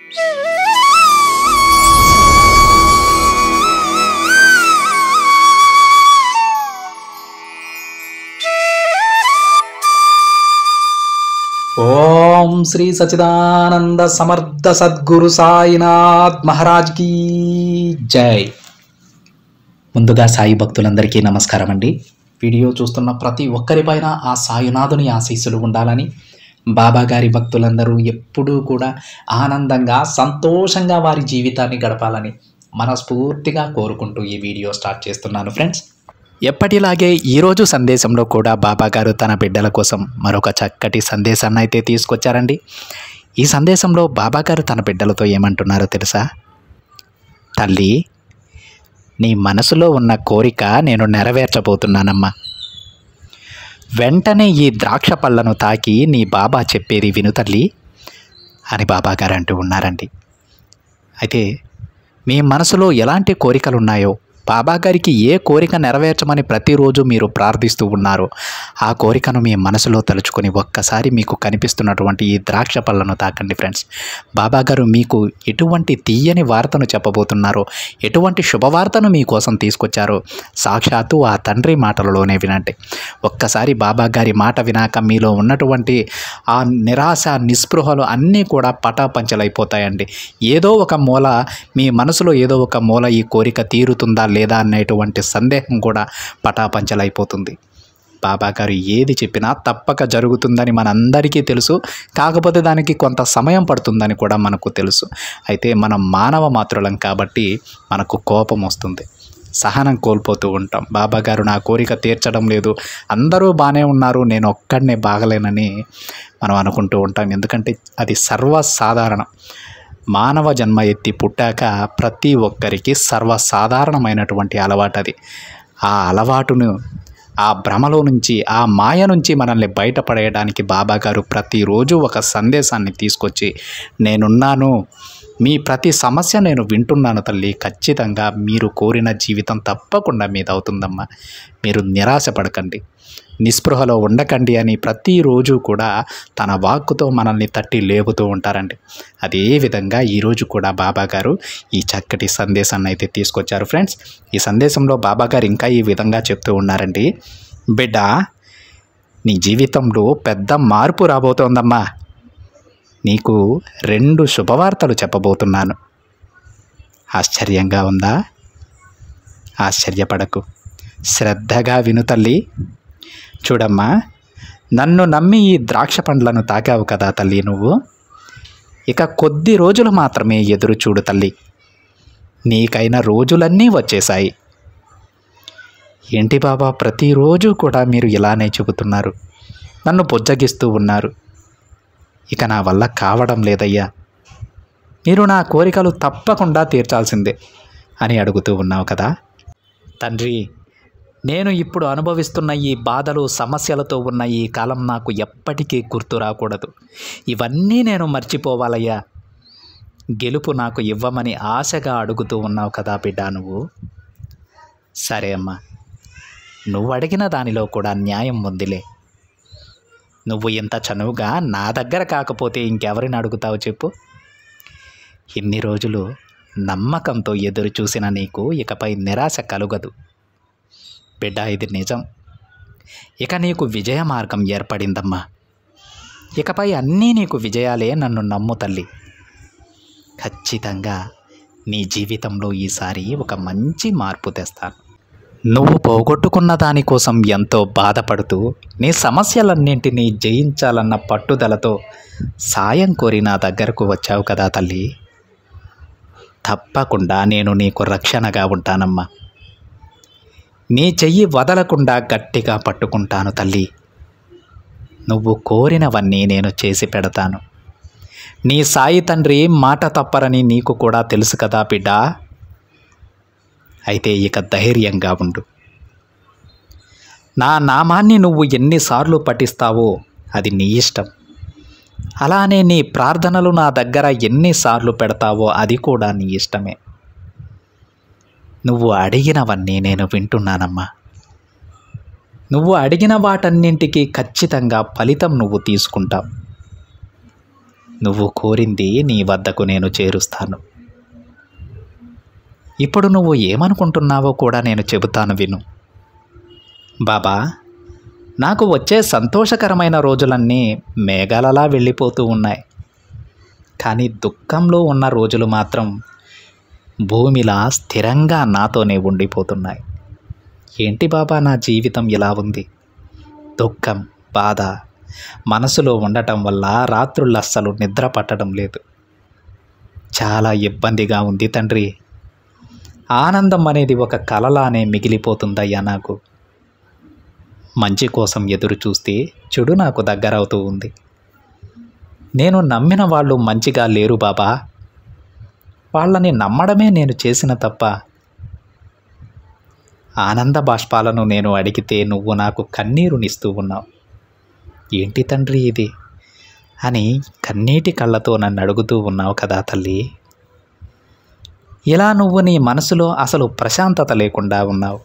ఓం శ్రీ సచిదానంద సమర్థ సద్గురు సాయినాథ్ మహారాజ్ కీ జై. ముందుగా సాయి భక్తులందరికీ నమస్కారం అండి. వీడియో చూస్తున్న ప్రతి ఒక్కరిపైన ఆ సాయినాథుని ఆశీస్సులు ఉండాలని, బాబా గారి భక్తులందరూ ఎప్పుడూ కూడా ఆనందంగా సంతోషంగా వారి జీవితాన్ని గడపాలని మనస్ఫూర్తిగా కోరుకుంటూ ఈ వీడియో స్టార్ట్ చేస్తున్నాను ఫ్రెండ్స్. ఎప్పటిలాగే ఈరోజు సందేశంలో కూడా బాబా గారు తన బిడ్డల కోసం మరొక చక్కటి సందేశాన్ని అయితే తీసుకొచ్చారండి. ఈ సందేశంలో బాబా గారు తన బిడ్డలతో ఏమంటున్నారో తెలుసా? తల్లి, నీ మనసులో ఉన్న కోరిక నేను నెరవేర్చబోతున్నానమ్మా. వెంటనే ఈ ద్రాక్ష పళ్ళను తాకి నీ బాబా చెప్పేది విను తల్లి అని బాబా గారు అంటూ ఉన్నారండి. అయితే మీ మనసులో ఎలాంటి కోరికలు ఉన్నాయో, బాబా గారికి ఏ కోరిక నెరవేర్చమని ప్రతిరోజు మీరు ప్రార్థిస్తూ ఉన్నారో ఆ కోరికను మీ మనసులో తలుచుకొని ఒక్కసారి మీకు కనిపిస్తున్నటువంటి ఈ ద్రాక్ష పళ్ళను తాకండి ఫ్రెండ్స్. బాబా గారు మీకు ఎటువంటి తీయని వార్తను చెప్పబోతున్నారో, ఎటువంటి శుభవార్తను మీకోసం తీసుకొచ్చారో సాక్షాత్తు ఆ తండ్రి మాటలలోనే వినండి. ఒక్కసారి బాబా గారి మాట వినాక మీలో ఉన్నటువంటి ఆ నిరాశ, నిస్పృహలు అన్నీ కూడా పటాపంచలైపోతాయండి. ఏదో ఒక మూల, మీ మనసులో ఏదో ఒక మూల ఈ కోరిక తీరుతుందా లేదా అనేటువంటి సందేహం కూడా పటాపంచలైపోతుంది. బాబా గారు ఏది చెప్పినా తప్పక జరుగుతుందని మనందరికీ తెలుసు. కాకపోతే దానికి కొంత సమయం పడుతుందని కూడా మనకు తెలుసు. అయితే మనం మానవ మాత్రులం కాబట్టి మనకు కోపం వస్తుంది, సహనం కోల్పోతూ ఉంటాం. బాబా గారు నా కోరిక తీర్చడం లేదు, అందరూ బాగానే ఉన్నారు, నేను ఒక్కడనే బాగలేనని మనం అనుకుంటూ ఉంటాం. ఎందుకంటే అది సర్వసాధారణం. మానవ జన్మ ఎత్తి పుట్టాక ప్రతి ఒక్కరికి సర్వసాధారణమైనటువంటి అలవాటు అది. ఆ అలవాటును, ఆ భ్రమలో నుంచి, ఆ మాయ నుంచి మనల్ని బయటపడేయడానికి బాబా గారు ప్రతిరోజు ఒక సందేశాన్ని తీసుకొచ్చి, నేనున్నాను, మీ ప్రతి సమస్య నేను వింటున్నాను తల్లి, ఖచ్చితంగా మీరు కోరిన జీవితం తప్పకుండా మీదవుతుందమ్మా, మీరు నిరాశపడకండి, నిస్పృహలో ఉండకండి అని ప్రతిరోజు కూడా తన వాక్కుతో మనల్ని తట్టి లేపుతూ ఉంటారండి. అదేవిధంగా ఈరోజు కూడా బాబా గారు ఈ చక్కటి సందేశాన్ని అయితే తీసుకొచ్చారు ఫ్రెండ్స్. ఈ సందేశంలో బాబా గారు ఇంకా ఈ విధంగా చెప్తూ ఉన్నారండి. బిడ్డ, నీ జీవితంలో పెద్ద మార్పు రాబోతోందమ్మా. నీకు 2 శుభవార్తలు చెప్పబోతున్నాను. ఆశ్చర్యంగా ఉందా? ఆశ్చర్యపడకు, శ్రద్ధగా విను తల్లి. చూడమ్మా, నన్ను నమ్మి ఈ ద్రాక్ష పండ్లను తాకావు కదా తల్లి నువ్వు. ఇక కొద్ది రోజులు మాత్రమే ఎదురు చూడు తల్లి, నీకైన రోజులన్నీ వచ్చేశాయి. ఏంటి బాబా, ప్రతిరోజు కూడా మీరు ఇలానే చెబుతున్నారు, నన్ను బుజ్జగిస్తూ ఉన్నారు. ఇక నా వల్ల కావడం లేదయ్యా, మీరు నా కోరికలు తప్పకుండా తీర్చాల్సిందే అని అడుగుతూ ఉన్నావు కదా తండ్రి. నేను ఇప్పుడు అనుభవిస్తున్న ఈ బాధలు, సమస్యలతో ఉన్న ఈ కాలం నాకు ఎప్పటికీ గుర్తు రాకూడదు. ఇవన్నీ నేను మర్చిపోవాలయ్యా. గెలుపు నాకు ఇవ్వమని ఆశగా అడుగుతూ ఉన్నావు కదా బిడ్డ నువ్వు. సరే అమ్మా, నువ్వు అడిగిన దానిలో కూడా న్యాయం ఉందిలే. నువ్వు ఇంత చనువుగా నా దగ్గర కాకపోతే ఇంకెవరిని అడుగుతావు చెప్పు. ఇన్ని రోజులు నమ్మకంతో ఎదురు చూసిన నీకు ఇకపై నిరాశ కలుగదు బిడ్డ, ఇది నిజం. ఇక నీకు విజయ మార్గం ఏర్పడిందమ్మా. ఇకపై అన్నీ నీకు విజయాలే, నన్ను నమ్ము తల్లి. ఖచ్చితంగా నీ జీవితంలో ఈసారి ఒక మంచి మార్పు తెస్తాను. నువ్వు పోగొట్టుకున్న దానికోసం ఎంతో బాధపడుతూ నీ సమస్యలన్నింటినీ జయించాలన్న పట్టుదలతో సాయం కోరి నా దగ్గరకు వచ్చావు కదా తల్లి. తప్పకుండా నేను నీకు రక్షణగా ఉంటానమ్మా. నీ చెయ్యి వదలకుండా గట్టిగా పట్టుకుంటాను తల్లి. నువ్వు కోరినవన్నీ నేను చేసి పెడతాను. నీ సాయి తండ్రి మాట తప్పరని నీకు కూడా తెలుసు కదా బిడ్డ. అయితే ఇక ధైర్యంగా ఉండు. నా నామాన్ని నువ్వు ఎన్నిసార్లు పఠిస్తావో అది నీ ఇష్టం. అలానే నీ ప్రార్థనలు నా దగ్గర ఎన్నిసార్లు పెడతావో అది కూడా నీ ఇష్టమే. నువ్వు అడిగినవన్నీ నేను వింటున్నానమ్మా. నువ్వు అడిగిన వాటన్నింటికీ ఖచ్చితంగా ఫలితం నువ్వు తీసుకుంటావు. నువ్వు కోరింది నీ వద్దకు నేను చేరుస్తాను. ఇప్పుడు నువ్వు ఏమనుకుంటున్నావో కూడా నేను చెబుతాను విను. బాబా, నాకు వచ్చే సంతోషకరమైన రోజులన్నీ మేఘాలలా వెళ్ళిపోతూ ఉన్నాయి. కానీ దుఃఖంలో ఉన్న రోజులు మాత్రం భూమిలా స్థిరంగా నాతోనే ఉండిపోతున్నాయి. ఏంటి బాబా నా జీవితం ఇలా ఉంది? దుఃఖం, బాధ మనసులో ఉండటం వల్ల రాత్రుళ్ళు అస్సలు నిద్ర పట్టడం లేదు. చాలా ఇబ్బందిగా ఉంది తండ్రి. ఆనందం అనేది ఒక కలలానే మిగిలిపోతుందయ్యా నాకు. మంచి కోసం ఎదురు చూస్తే చెడు నాకు దగ్గరవుతూ ఉంది. నేను నమ్మిన వాళ్ళు మంచిగా లేరు బాబా. వాళ్ళని నమ్మడమే నేను చేసిన తప్ప. ఆనంద బాష్పాలను నేను అడిగితే నువ్వు నాకు కన్నీరునిస్తూ ఉన్నావు. ఏంటి తండ్రి ఇది అని కన్నీటి కళ్ళతో నన్ను అడుగుతూ ఉన్నావు కదా తల్లి. ఇలా నువ్వు నీ మనసులో అసలు ప్రశాంతత లేకుండా ఉన్నావు.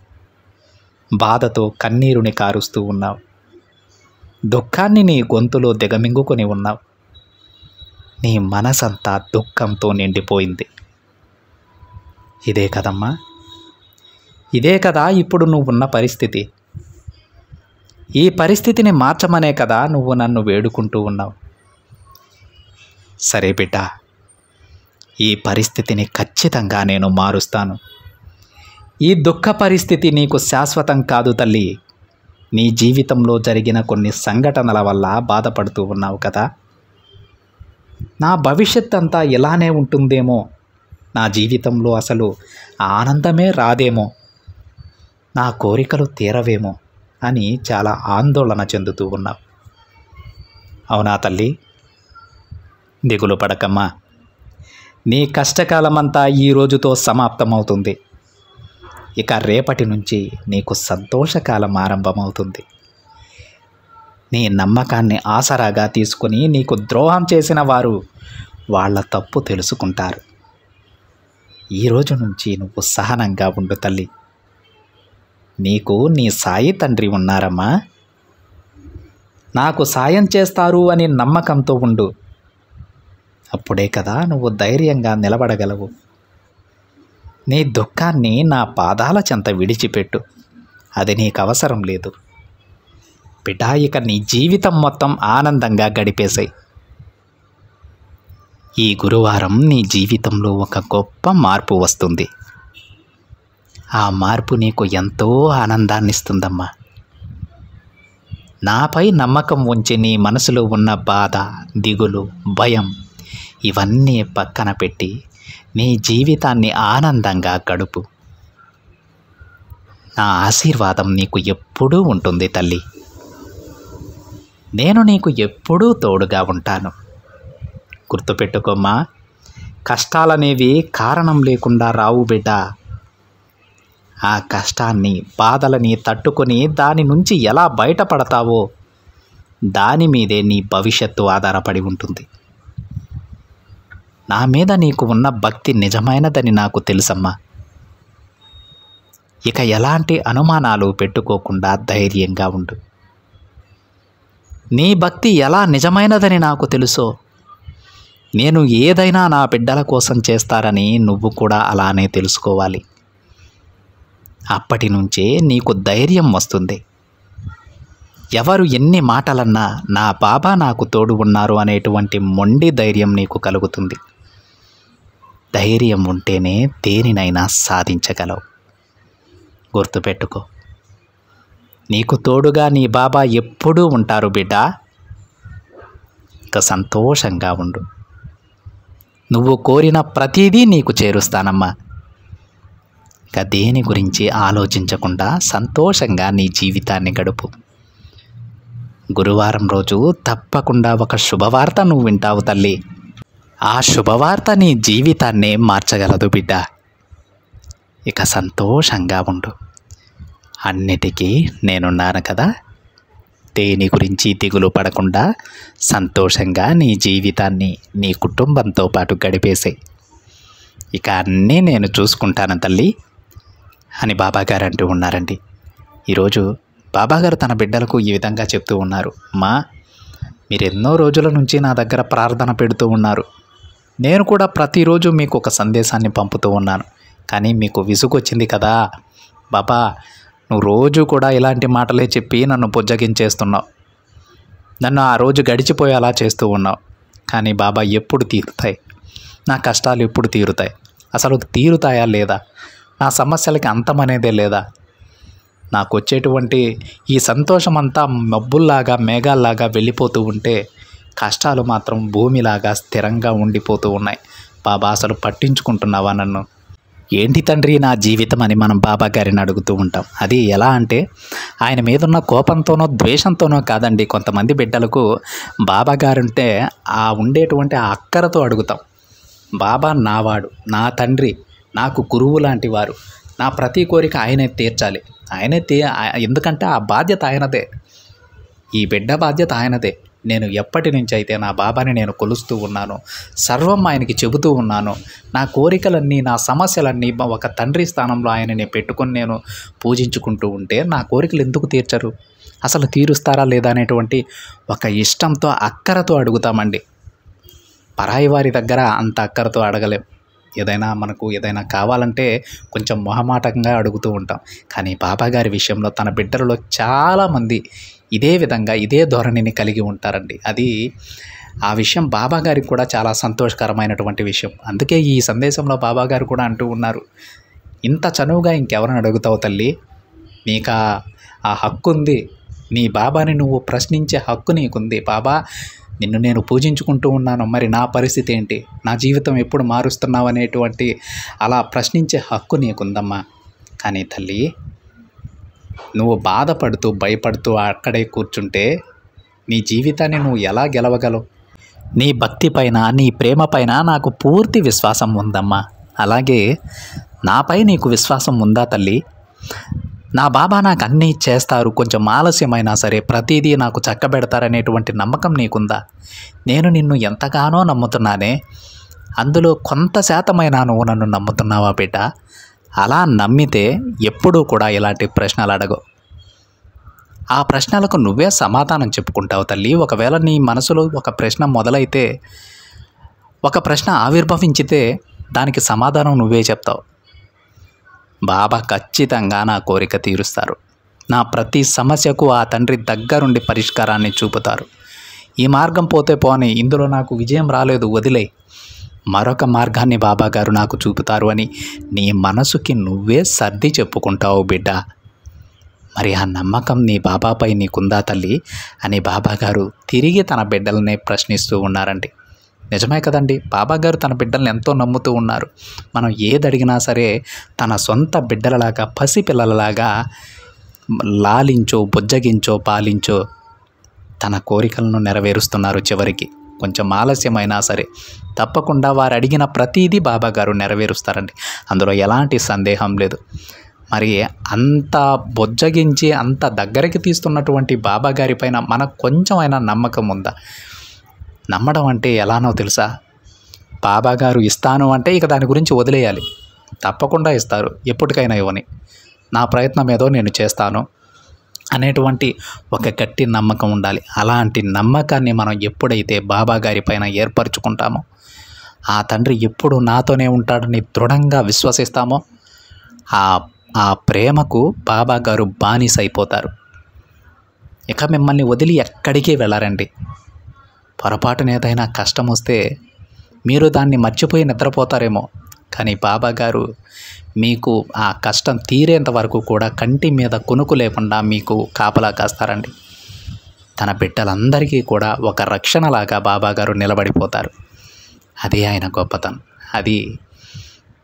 బాధతో కన్నీరుని కారుస్తూ ఉన్నావు. దుఃఖాన్ని నీ గొంతులో దిగమింగుకొని ఉన్నావు. నీ మనసంతా దుఃఖంతో నిండిపోయింది. ఇదే కదమ్మా, ఇదే కదా ఇప్పుడు నువ్వున్న పరిస్థితి. ఈ పరిస్థితిని మార్చమనే కదా నువ్వు నన్ను వేడుకుంటూ ఉన్నావు. సరే బిడ్డ, ఈ పరిస్థితిని ఖచ్చితంగా నేను మారుస్తాను. ఈ దుఃఖ పరిస్థితి నీకు శాశ్వతం కాదు తల్లి. నీ జీవితంలో జరిగిన కొన్ని సంఘటనల వల్ల బాధపడుతూ ఉన్నావు కదా. నా భవిష్యత్ అంతా ఇలానే ఉంటుందేమో, నా జీవితంలో అసలు ఆనందమే రాదేమో, నా కోరికలు తీరవేమో అని చాలా ఆందోళన చెందుతూ ఉన్నావు. అవునా తల్లి? దిగులు పడకమ్మా. నీ కష్టకాలమంతా ఈ రోజుతో సమాప్తమవుతుంది. ఇక రేపటి నుంచి నీకు సంతోషకాలం ఆరంభమవుతుంది. నీ నమ్మకాన్ని ఆసరాగా తీసుకుని నీకు ద్రోహం చేసిన వారు వాళ్ళ తప్పు తెలుసుకుంటారు. ఈరోజు నుంచి నువ్వు సహనంగా ఉండు తల్లి. నీకు నీ సాయి తండ్రి ఉన్నారమ్మా. నాకు సాయం చేస్తారు అని నమ్మకంతో ఉండు. అప్పుడే కదా నువ్వు ధైర్యంగా నిలబడగలవు. నీ దుఃఖాన్ని నా పాదాల చెంత విడిచిపెట్టు. అది నీకు అవసరం లేదు. బిడ్డా, ఇక నీ జీవితం మొత్తం ఆనందంగా గడిపేశాయి. ఈ గురువారం నీ జీవితంలో ఒక గొప్ప మార్పు వస్తుంది. ఆ మార్పు నీకు ఎంతో ఆనందాన్నిస్తుందమ్మా. నాపై నమ్మకం ఉంచి నీ మనసులో ఉన్న బాధ, దిగులు, భయం ఇవన్నీ పక్కన పెట్టి నీ జీవితాన్ని ఆనందంగా గడుపు. నా ఆశీర్వాదం నీకు ఎప్పుడూ ఉంటుంది తల్లి. నేను నీకు ఎప్పుడూ తోడుగా ఉంటాను. గుర్తుపెట్టుకోమ్మా, కష్టాలనేవి కారణం లేకుండా రావు బిడ్డ. ఆ కష్టాన్ని, బాధలని తట్టుకొని దాని నుంచి ఎలా బయటపడతావో దాని మీదే నీ భవిష్యత్తు ఆధారపడి ఉంటుంది. నా మీద నీకు ఉన్న భక్తి నిజమైనదని నాకు తెలుసమ్మా. ఇక ఎలాంటి అనుమానాలు పెట్టుకోకుండా ధైర్యంగా ఉండు. నీ భక్తి ఎలా నిజమైనదని నాకు తెలుసో, నేను ఏదైనా నా బిడ్డల కోసం చేస్తారని నువ్వు కూడా అలానే తెలుసుకోవాలి. అప్పటి నుంచే నీకు ధైర్యం వస్తుంది. ఎవరు ఎన్ని మాటలన్నా నా బాబా నాకు తోడు ఉన్నారు అనేటువంటి మొండి ధైర్యం నీకు కలుగుతుంది. ధైర్యం ఉంటేనే దేనినైనా సాధించగలవు. గుర్తుపెట్టుకో, నీకు తోడుగా నీ బాబా ఎప్పుడూ ఉంటారు బిడ్డ. ఇక సంతోషంగా ఉండు. నువ్వు కోరిన ప్రతిదీ నీకు చేరుస్తానమ్మా. ఇక దేని గురించి ఆలోచించకుండా సంతోషంగా నీ జీవితాన్ని గడుపు. గురువారం రోజు తప్పకుండా ఒక శుభవార్త నువ్వు వింటావు తల్లి. ఆ శుభవార్త నీ జీవితాన్నే మార్చగలదు బిడ్డ. ఇక సంతోషంగా ఉండు. అన్నిటికీ నేనున్నాను కదా. దేని గురించి దిగులు పడకుండా సంతోషంగా నీ జీవితాన్ని నీ కుటుంబంతో పాటు గడిపేసాయి. ఇక అన్నీ నేను చూసుకుంటాను తల్లి అని బాబాగారు అంటూ ఉన్నారండి. ఈరోజు బాబాగారు తన బిడ్డలకు ఈ విధంగా చెప్తూ ఉన్నారు. మా మీరు ఎన్నో రోజుల నుంచి నా దగ్గర ప్రార్థన పెడుతూ ఉన్నారు. నేను కూడా ప్రతిరోజు మీకు ఒక సందేశాన్ని పంపుతూ ఉన్నాను. కానీ మీకు విసుగొచ్చింది కదా బాబా, నువ్వు రోజు కూడా ఇలాంటి మాటలే చెప్పి నన్ను బుజ్జగించేస్తున్నావు. నన్ను ఆ రోజు గడిచిపోయేలా చేస్తూ ఉన్నావు. కానీ బాబా, ఎప్పుడు తీరుతాయి నా కష్టాలు? ఎప్పుడు తీరుతాయి? అసలు తీరుతాయా లేదా? నా సమస్యలకి అంతం అనేదే లేదా? నాకు వచ్చేటువంటి ఈ సంతోషం అంతా మబ్బుల్లాగా మేఘాల్లాగా వెళ్ళిపోతూ ఉంటే కష్టాలు మాత్రం భూమిలాగా స్థిరంగా ఉండిపోతూ ఉన్నాయి. బాబా, అసలు పట్టించుకుంటున్నావా నన్ను? ఏంటి తండ్రి నా జీవితం అని మనం బాబా గారిని అడుగుతూ ఉంటాం. అది ఎలా అంటే ఆయన మీదున్న కోపంతోనో ద్వేషంతోనో కాదండి. కొంతమంది బిడ్డలకు బాబా గారుంటే ఆ ఉండేటువంటి ఆ అక్కరతో అడుగుతాం. బాబా నావాడు, నా తండ్రి, నాకు గురువు లాంటి వారు, నా ప్రతి కోరిక ఆయనే తీర్చాలి. ఎందుకంటే ఆ బాధ్యత ఆయనదే, ఈ బిడ్డ బాధ్యత ఆయనదే. నేను ఎప్పటి నుంచి అయితే నా బాబాని నేను కొలుస్తూ ఉన్నాను, సర్వం ఆయనకి చెబుతూ ఉన్నాను, నా కోరికలన్నీ నా సమస్యలన్నీ ఒక తండ్రి స్థానంలో ఆయనని పెట్టుకొని నేను పూజించుకుంటూ ఉంటే నా కోరికలు ఎందుకు తీర్చరు? అసలు తీరుస్తారా లేదా అనేటువంటి ఒక ఇష్టంతో అక్కరతో అడుగుతామండి. పరాయి వారి దగ్గర అంత అక్కరతో అడగలేం. మనకు ఏదైనా కావాలంటే కొంచెం మొహమాటంగా అడుగుతూ ఉంటాం. కానీ బాబాగారి విషయంలో తన బిడ్డలలో చాలామంది ఇదే విధంగా ఇదే ధోరణిని కలిగి ఉంటారండి. ఆ విషయం బాబాగారికి కూడా చాలా సంతోషకరమైనటువంటి విషయం. అందుకే ఈ సందేశంలో బాబాగారు కూడా అంటూ ఉన్నారు, ఇంత చనువుగా ఇంకెవరిని అడుగుతావు తల్లి? నీకు ఆ హక్కు ఉంది. నీ బాబాని నువ్వు ప్రశ్నించే హక్కు నీకుంది. బాబా, నిన్ను నేను పూజించుకుంటూ ఉన్నాను, మరి నా పరిస్థితి ఏంటి? నా జీవితం ఎప్పుడు మారుస్తున్నావు అనేటువంటి అలా ప్రశ్నించే హక్కు నీకుందమ్మా. కానీ తల్లి, నువ్వు బాధపడుతూ భయపడుతూ అక్కడే కూర్చుంటే నీ జీవితాన్ని నువ్వు ఎలా గెలవగలవు? నీ భక్తి పైన, నీ ప్రేమ పైన నాకు పూర్తి విశ్వాసం ఉందమ్మా. అలాగే నాపై నీకు విశ్వాసం ఉందా తల్లి? నా బాబా నాకు అన్నీ చేస్తారు, కొంచెం ఆలస్యమైనా సరే ప్రతిదీ నాకు చక్కబెడతారనేటువంటి నమ్మకం నీకుందా? నేను నిన్ను ఎంతగానో నమ్ముతున్నానే, అందులో కొంత శాతమైనా నువ్వు నన్ను నమ్ముతున్నావా బిడ్డ? అలా నమ్మితే ఎప్పుడూ కూడా ఇలాంటి ప్రశ్నలు అడగవు. ఆ ప్రశ్నలకు నువ్వే సమాధానం చెప్పుకుంటావు తల్లి. ఒకవేళ నీ మనసులో ఒక ప్రశ్న మొదలైతే, ఒక ప్రశ్న ఆవిర్భవించితే దానికి సమాధానం నువ్వే చెప్తావు. బాబా ఖచ్చితంగా నా కోరిక తీరుస్తారు. నా ప్రతి సమస్యకు ఆ తండ్రి దగ్గరుండి పరిష్కారాన్ని చూపుతారు. ఈ మార్గం పోతే పోని, ఇందులో నాకు విజయం రాలేదు, వదిలే, మరొక మార్గాన్ని బాబాగారు నాకు చూపుతారు అని నీ మనసుకి నువ్వే సర్ది చెప్పుకుంటావు బిడ్డ. మరి ఆ నమ్మకం నీ బాబాపై నీకుందా తల్లి అని బాబాగారు తిరిగి తన బిడ్డలనే ప్రశ్నిస్తూ ఉన్నారండి. నిజమే కదండి, బాబాగారు తన బిడ్డల్ని ఎంతో నమ్ముతూ ఉన్నారు. మనం ఏది అడిగినా సరే తన సొంత బిడ్డలలాగా, పసిపిల్లలలాగా లాలించో, బుజ్జగించో, పాలించో తన కోరికలను నెరవేరుస్తున్నారు. చివరికి కొంచెం ఆలస్యమైనా సరే తప్పకుండా వారు అడిగిన ప్రతీదీ బాబాగారు నెరవేరుస్తారండి. అందులో ఎలాంటి సందేహం లేదు. మరి అంత బొజ్జగించి అంత దగ్గరికి తీస్తున్నటువంటి బాబాగారి పైన మనకు కొంచెమైనా నమ్మకం ఉందా? నమ్మడం అంటే ఎలానో తెలుసా? బాబాగారు ఇస్తాను అంటే ఇక దాని గురించి వదిలేయాలి. తప్పకుండా ఇస్తారు, ఎప్పటికైనా ఇవ్వని, నా ప్రయత్నం ఏదో నేను చేస్తాను అనేటువంటి ఒక గట్టి నమ్మకం ఉండాలి. అలాంటి నమ్మకాన్ని మనం ఎప్పుడైతే బాబాగారి పైన ఏర్పరచుకుంటామో, ఆ తండ్రి ఎప్పుడు నాతోనే ఉంటాడని దృఢంగా విశ్వసిస్తామో, ఆ ప్రేమకు బాబాగారు బానిస అయిపోతారు. ఇక మిమ్మల్ని వదిలి ఎక్కడికి వెళ్ళారండి. పొరపాటున ఏదైనా కష్టం వస్తే మీరు దాన్ని మర్చిపోయి నిద్రపోతారేమో, కానీ బాబాగారు మీకు ఆ కష్టం తీరేంత వరకు కూడా కంటి మీద కునుకు లేకుండా మీకు కాపలా కాస్తారండి. తన బిడ్డలందరికీ కూడా ఒక రక్షణలాగా బాబాగారు నిలబడిపోతారు. అదే ఆయన గొప్పతనం. అది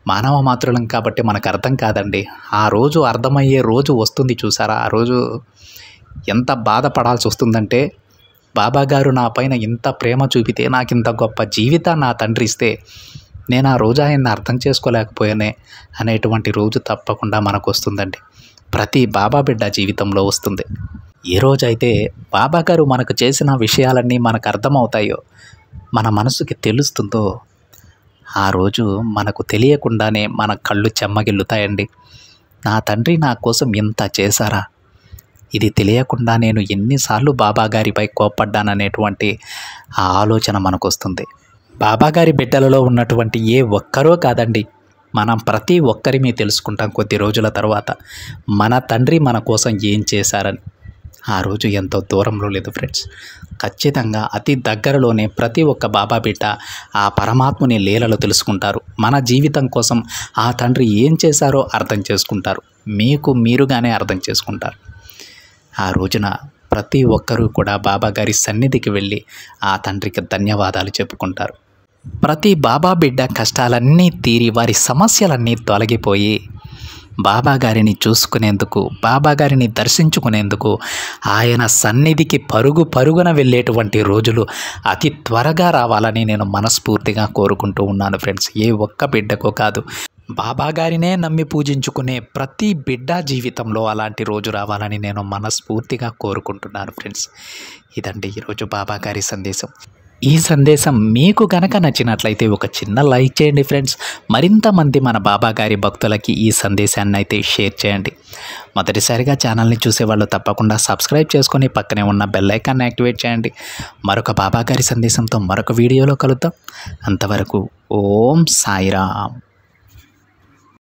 మానవ మాతృలం కాబట్టి మనకు అర్థం కాదండి. ఆ రోజు అర్థమయ్యే రోజు వస్తుంది చూసారా? ఆ రోజు ఎంత బాధపడాల్సి వస్తుందంటే, బాబాగారు నా పైన ఇంత ప్రేమ చూపితే, నాకు ఇంత గొప్ప జీవితాన్ని నా తండ్రి ఇస్తే, నేను ఆ రోజు ఆయన్ని అర్థం చేసుకోలేకపోయానే అనేటువంటి రోజు తప్పకుండా మనకు వస్తుందండి. ప్రతి బాబా బిడ్డ జీవితంలో వస్తుంది. ఏ రోజైతే బాబాగారు మనకు చేసిన విషయాలన్నీ మనకు అర్థమవుతాయో, మన మనసుకి తెలుస్తుందో, ఆ రోజు మనకు తెలియకుండానే మన కళ్ళు చెమ్మగిల్లుతాయండి. నా తండ్రి నా కోసం ఇంత చేశారా, ఇది తెలియకుండా నేను ఎన్నిసార్లు బాబాగారిపై కోప్పడ్డాననేటువంటి ఆ ఆలోచన మనకు వస్తుంది. బాబాగారి బిడ్డలలో ఉన్నటువంటి ఏ ఒక్కరో కాదండి, మనం ప్రతి ఒక్కరిని తెలుసుకుంటాం కొద్ది రోజుల తర్వాత మన తండ్రి మన కోసం ఏం చేశారని. ఆ రోజు ఎంతో దూరంలో లేదు ఫ్రెండ్స్. ఖచ్చితంగా అతి దగ్గరలోనే ప్రతి ఒక్క బాబా బిడ్డ ఆ పరమాత్ముని లీలలు తెలుసుకుంటారు. మన జీవితం కోసం ఆ తండ్రి ఏం చేశారో అర్థం చేసుకుంటారు. మీకు మీరుగానే అర్థం చేసుకుంటారు. ఆ రోజున ప్రతి ఒక్కరూ కూడా బాబాగారి సన్నిధికి వెళ్ళి ఆ తండ్రికి ధన్యవాదాలు చెప్పుకుంటారు. ప్రతి బాబా బిడ్డ కష్టాలన్నీ తీరి వారి సమస్యలన్నీ తొలగిపోయి బాబాగారిని చూసుకునేందుకు, బాబాగారిని దర్శించుకునేందుకు ఆయన సన్నిధికి పరుగు పరుగున వెళ్ళేటువంటి రోజులు అతి త్వరగా రావాలని నేను మనస్ఫూర్తిగా కోరుకుంటూ ఉన్నాను ఫ్రెండ్స్. ఏ ఒక్క బిడ్డకో కాదు, బాబాగారినే నమ్మి పూజించుకునే ప్రతి బిడ్డ జీవితంలో అలాంటి రోజు రావాలని నేను మనస్ఫూర్తిగా కోరుకుంటున్నాను ఫ్రెండ్స్. ఇదండి ఈరోజు బాబాగారి సందేశం. ఈ సందేశం మీకు గనక నచ్చినట్లయితే ఒక చిన్న లైక్ చేయండి ఫ్రెండ్స్. మరింత మంది మన బాబాగారి భక్తులకి ఈ సందేశాన్ని అయితే షేర్ చేయండి. మొదటిసారిగా ఛానల్ని చూసేవాళ్ళు తప్పకుండా సబ్స్క్రైబ్ చేసుకొని పక్కనే ఉన్న బెల్ ఐకాన్ని యాక్టివేట్ చేయండి. మరొక బాబాగారి సందేశంతో మరొక వీడియోలో కలుద్దాం. అంతవరకు ఓం సాయిరామ్.